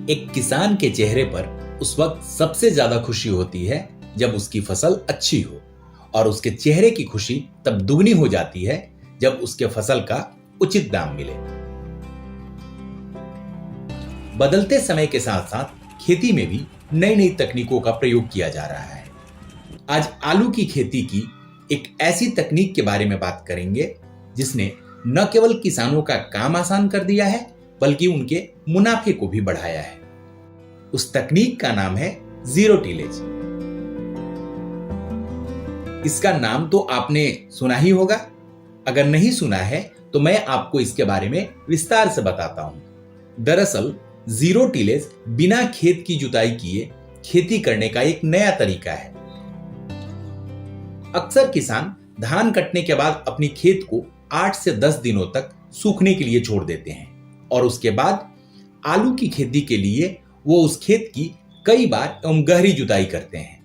एक किसान के चेहरे पर उस वक्त सबसे ज्यादा खुशी होती है जब उसकी फसल अच्छी हो, और उसके चेहरे की खुशी तब दुगनी हो जाती है जब उसके फसल का उचित दाम मिले। बदलते समय के साथ साथ खेती में भी नई नई तकनीकों का प्रयोग किया जा रहा है। आज आलू की खेती की एक ऐसी तकनीक के बारे में बात करेंगे जिसने न केवल किसानों का काम आसान कर दिया है बल्कि उनके मुनाफे को भी बढ़ाया है। उस तकनीक का नाम है जीरो टिलेज। इसका नाम तो आपने सुना ही होगा। अगर नहीं सुना है तो मैं आपको इसके बारे में विस्तार से बताता हूं। दरअसल जीरो टिलेज बिना खेत की जुताई किए खेती करने का एक नया तरीका है। अक्सर किसान धान कटने के बाद अपनी खेत को 8 से 10 दिनों तक सूखने के लिए छोड़ देते हैं और उसके बाद आलू की खेती के लिए वो उस खेत की कई बार एवं गहरी जुताई करते हैं।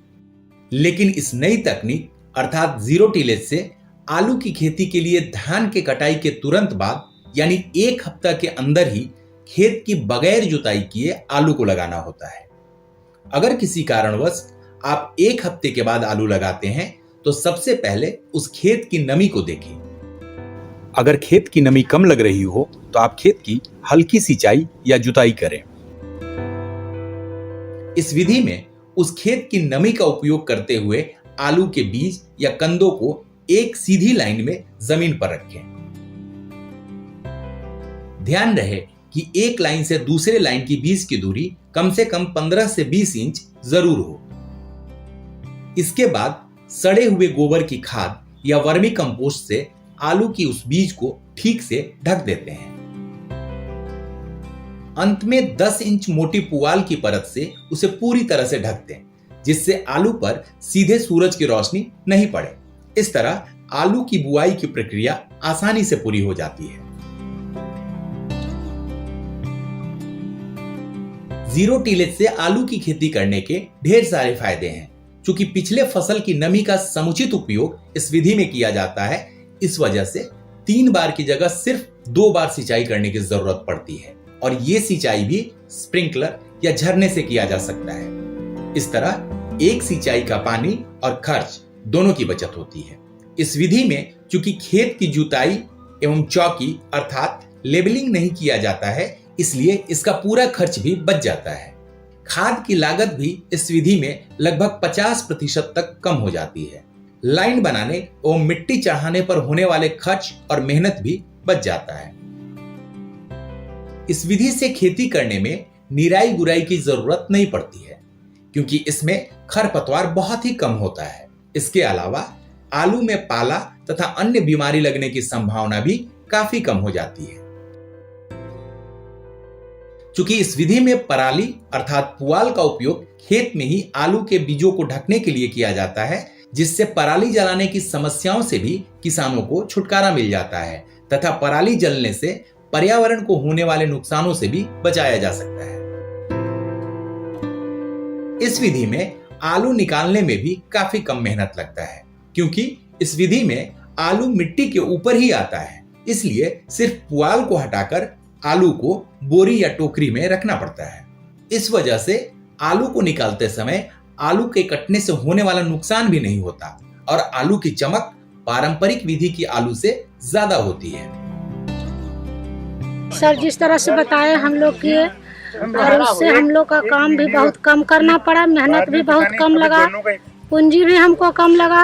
लेकिन इस नई तकनीक अर्थात जीरो टिलेज से आलू की खेती के लिए धान के कटाई के तुरंत बाद यानी 1 हफ्ता के अंदर ही खेत की बगैर जुताई किए आलू को लगाना होता है। अगर किसी कारणवश आप 1 हफ्ते के बाद आलू लगाते हैं तो सबसे पहले उस खेत की नमी को देखें। अगर खेत की नमी कम लग रही हो तो आप खेत की हल्की सिंचाई या जुताई करें। इस विधि में उस खेत की नमी का उपयोग करते हुए आलू के बीज या कंदों को एक सीधी लाइन में जमीन पर रखें। ध्यान रहे कि एक लाइन से दूसरे लाइन की बीज की दूरी कम से कम 15 से 20 इंच जरूर हो। इसके बाद सड़े हुए गोबर की खाद या वर्मी कंपोस्ट से आलू की उस बीज को ठीक से ढक देते हैं। अंत में 10 इंच मोटी पुआल की परत से उसे पूरी तरह से ढक दें, जिससे आलू पर सीधे सूरज की रोशनी नहीं पड़े। इस तरह आलू की बुआई की प्रक्रिया आसानी से पूरी हो जाती है। जीरो टिलेज से आलू की खेती करने के ढेर सारे फायदे हैं। चूंकि पिछले फसल की नमी का समुचित उपयोग इस विधि में किया जाता है, इस वजह से 3 बार की जगह सिर्फ 2 बार सिंचाई करने की जरूरत पड़ती है और ये सिंचाई भी स्प्रिंकलर या झरने से किया जा सकता है। इस तरह एक सिंचाई का पानी और खर्च दोनों की बचत होती है। इस विधि में चूंकि खेत की जुताई एवं चौकी अर्थात लेबलिंग नहीं किया जाता है, इसलिए इसका पूरा खर्च भी बच जाता है। खाद की लागत भी इस विधि में लगभग 50% तक कम हो जाती है। लाइन बनाने एवं मिट्टी चढ़ाने पर होने वाले खर्च और मेहनत भी बच जाता है। इस विधि से खेती करने में निराई गुराई की जरूरत नहीं पड़ती है, क्योंकि इसमें खरपतवार बहुत ही कम होता है। इसके अलावा आलू में पाला तथा अन्य बीमारी लगने की संभावना भी काफी कम हो जाती है। चूंकि इस विधि में पराली अर्थात पुआल का उपयोग खेत में ही आलू के बीजों को ढकने के लिए किया जाता है, जिससे पराली जलाने की समस्याओं से भी किसानों को छुटकारा मिल जाता है तथा पराली जलने से पर्यावरण को होने वाले नुकसानों से भी बचाया जा सकता है। इस विधि में आलू निकालने में भी काफी कम मेहनत लगता है, क्योंकि इस विधि में आलू मिट्टी के ऊपर ही आता है। इसलिए सिर्फ पुआल को हटाकर आलू को बोरी या टोकरी में रखना पड़ता है। इस वजह से आलू को निकालते समय आलू के कटने से होने वाला नुकसान भी नहीं होता और आलू की चमक पारंपरिक विधि की आलू से ज्यादा होती है। सर जिस तरह से बताए हम लोग किए और उससे हम लोग का काम भी बहुत कम करना पड़ा, मेहनत भी बहुत कम लगा, पूंजी भी हमको कम लगा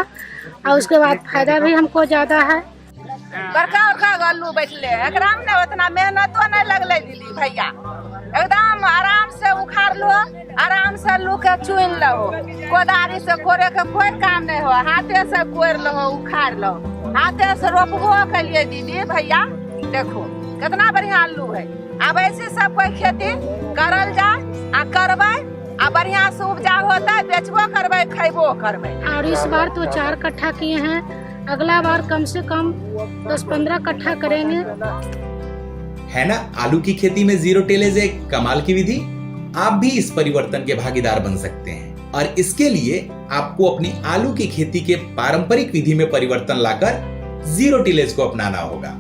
और उसके बाद फायदा भी हमको ज्यादा है। बड़का बड़का आलू बैठले एकरा में उतना मेहनतो नहीं लगले दीदी भैया। एकदम आराम से उखाड़ लो, आराम से आलू के चुन लो, कोदारी से कोरे के कोई काम नहीं हो, हाथे से कोर लो, उखाड़ लो, हाथे से रोपबो के लिए दीदी भैया। देखो कितना बढ़िया आलू है। अब ऐसे सब कोई खेती करल जाए आ करबे आ बढ़िया से उपजा होता, बेचबो करबे खैबो करबे। और इस बार तो 4 कट्ठा किए हैं, अगला बार कम से कम 10-15 कट्ठा करेंगे। है ना आलू की खेती में जीरो टिलेज एक कमाल की विधि। आप भी इस परिवर्तन के भागीदार बन सकते हैं और इसके लिए आपको अपनी आलू की खेती के पारंपरिक विधि में परिवर्तन लाकर जीरो टिलेज को अपनाना होगा।